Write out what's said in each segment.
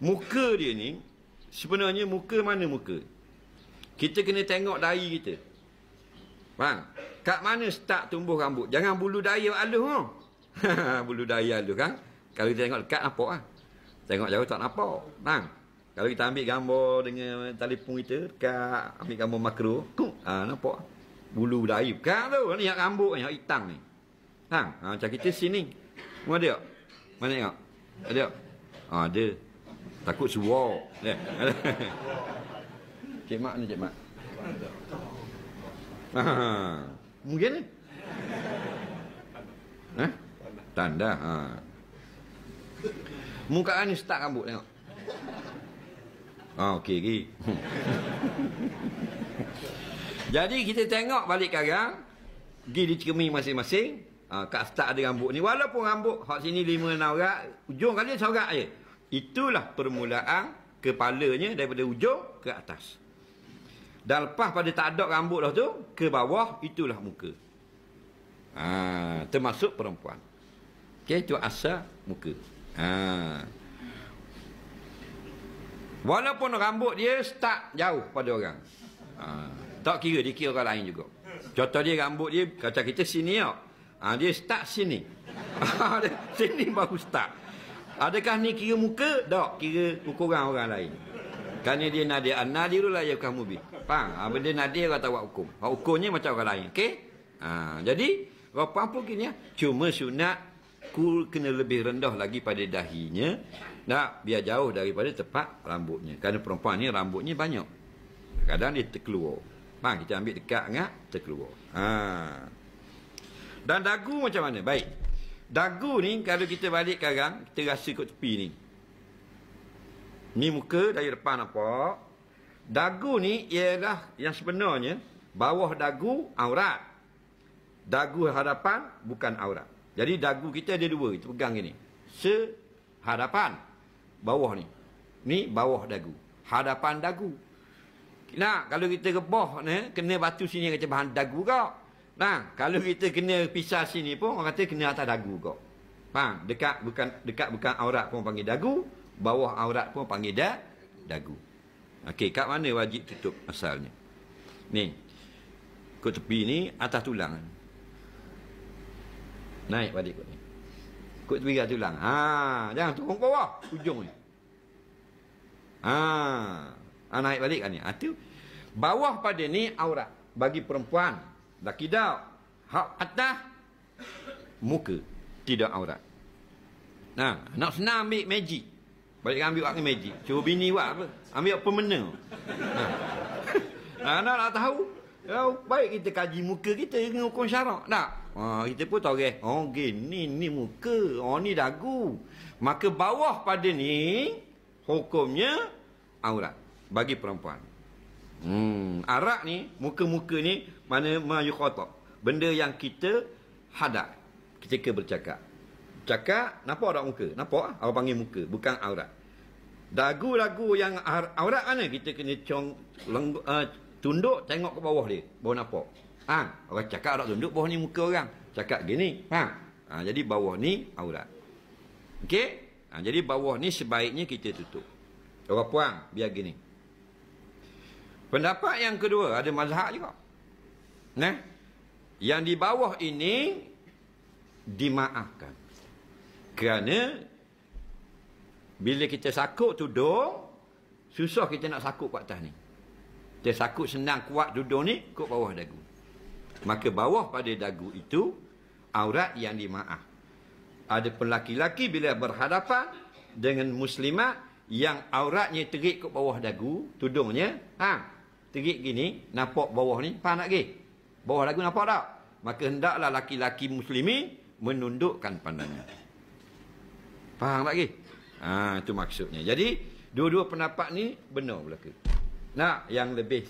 Muka dia ni, sebenarnya muka mana muka? Kita kena tengok dahi kita. Faham? Kat mana start tumbuh rambut? Jangan bulu dahi halus tau. Bulu dahi halus kan? Kalau kita tengok dekat nampak lah. Tengok jauh tak nampak. Faham? Kalau kita ambil gambar dengan telefon kita, dekat ambil gambar makro, nampak bulu dahi. Bukan tu, ni yang rambut yang hitam ni. Faham? Macam kita sini. Mana dia? Mana tengok? Ada? Ada. Takut suar. Cik Mak ni, Cik Mak. Mungkin ni. Tanda. Muka ni start rambut tengok. Okey lagi. Jadi kita tengok balik sekarang. Pergi di cermin masing-masing. Kat start ada rambut ni. Walaupun rambut hak sini 5-6 urat, ujung kali seorak je. Itulah permulaan kepalanya daripada ujung ke atas. Dan lepas pada tak ada rambut dah tu, ke bawah, itulah muka. Termasuk perempuan. Okey, itu asal muka. Walaupun rambut dia start jauh pada orang. Tak kira, dia kira orang lain juga. Contoh dia rambut dia, kata kita sini tau. Dia start sini. Sini baru start. Adakah ni kira muka? Tak, kira ukuran orang lain. Kerana dia nadir. Nadirul la yafqahu bi. Faham? Benda nadir orang tahu hukum. Hukumnya macam orang lain. Okey? Jadi, apa pun kini cuma sunat kena lebih rendah lagi pada dahinya. Nak biar jauh daripada tepat rambutnya. Kerana perempuan ni rambutnya banyak. Kadang dia terkeluar. Faham? Kita ambil dekat ngak, terkeluar. Dan dagu macam mana? Baik. Dagu ni kalau kita balik sekarang, kita rasa kat tepi ni. Ni muka dari depan nampak. Dagu ni ialah yang sebenarnya bawah dagu aurat. Dagu hadapan bukan aurat. Jadi dagu kita ada dua, kita pegang gini. Sehadapan. Bawah ni. Ni bawah dagu. Hadapan dagu. Nah, kalau kita rebah ni, kena batu sini macam bahan dagu kau. Nah, kalau kita kena pisah sini pun orang kata kena atas dagu kau. Faham? Dekat bukan aurat pun panggil dagu, bawah aurat pun panggil dagu. Okey, kat mana wajib tutup asalnya? Ni. Kot tepi ni atas tulang. Naik balik kot ni. Kot tepi atas tulang. Jangan turun ke bawah ujung ni. Naik balik kan ni. Tu bawah pada ni aurat bagi perempuan. Laki dah. Hak atas muka tidak aurat. Nak senang ambil magic. Balik ambil wak magic. Cuba bini buat apa? Ambil pemena. Nak tahu. Baik kita kaji muka kita dengan hukum syarak. Tak? Kita pun tahu gini ni muka. Ni dagu. Maka bawah pada ni hukumnya aurat bagi perempuan. Arak ni, muka-muka ni mana mayukhatab. Benda yang kita hadap ketika bercakap. Cakap, nampak tak muka? Nampak? Apa panggil muka, bukan aurat. Dagu-dagu yang aurat mana? Kita kena tunduk tengok ke bawah dia, baru nampak. Orang cakap tak tunduk, bawah ni muka orang. Cakap gini, jadi bawah ni aurat. Okey? Jadi bawah ni sebaiknya kita tutup. Orang puang, biar gini. Pendapat yang kedua, ada mazhab juga. Yang di bawah ini dimaafkan. Kerana bila kita sakut tudung, susah kita nak sakut kat atas ni. Kita sakut senang kuat tudung ni, kot bawah dagu. Maka bawah pada dagu itu aurat yang dimaaf. Ada pelaki-laki bila berhadapan dengan muslimat yang auratnya terik kot bawah dagu, tudungnya, terik gini, nampak bawah ni, faham tak lagi? Bawah dagu nampak tak? Maka hendaklah laki-laki muslimin menundukkan pandangan. Faham tak lagi? Itu maksudnya. Jadi, dua-dua pendapat ni benar belaka. Nak yang lebih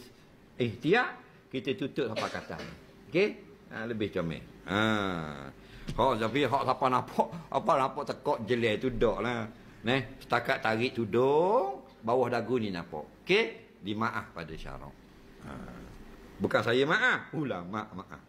ikhtiar, kita tutup sampai kata ni. Okey? Lebih comel. Tapi siapa nampak tekok jelai tu dak lah. Setakat tarik tudung, bawah dagu ni nampak. Okey? Dimaaf pada syarak. Bukan saya maaf, ulama maaf.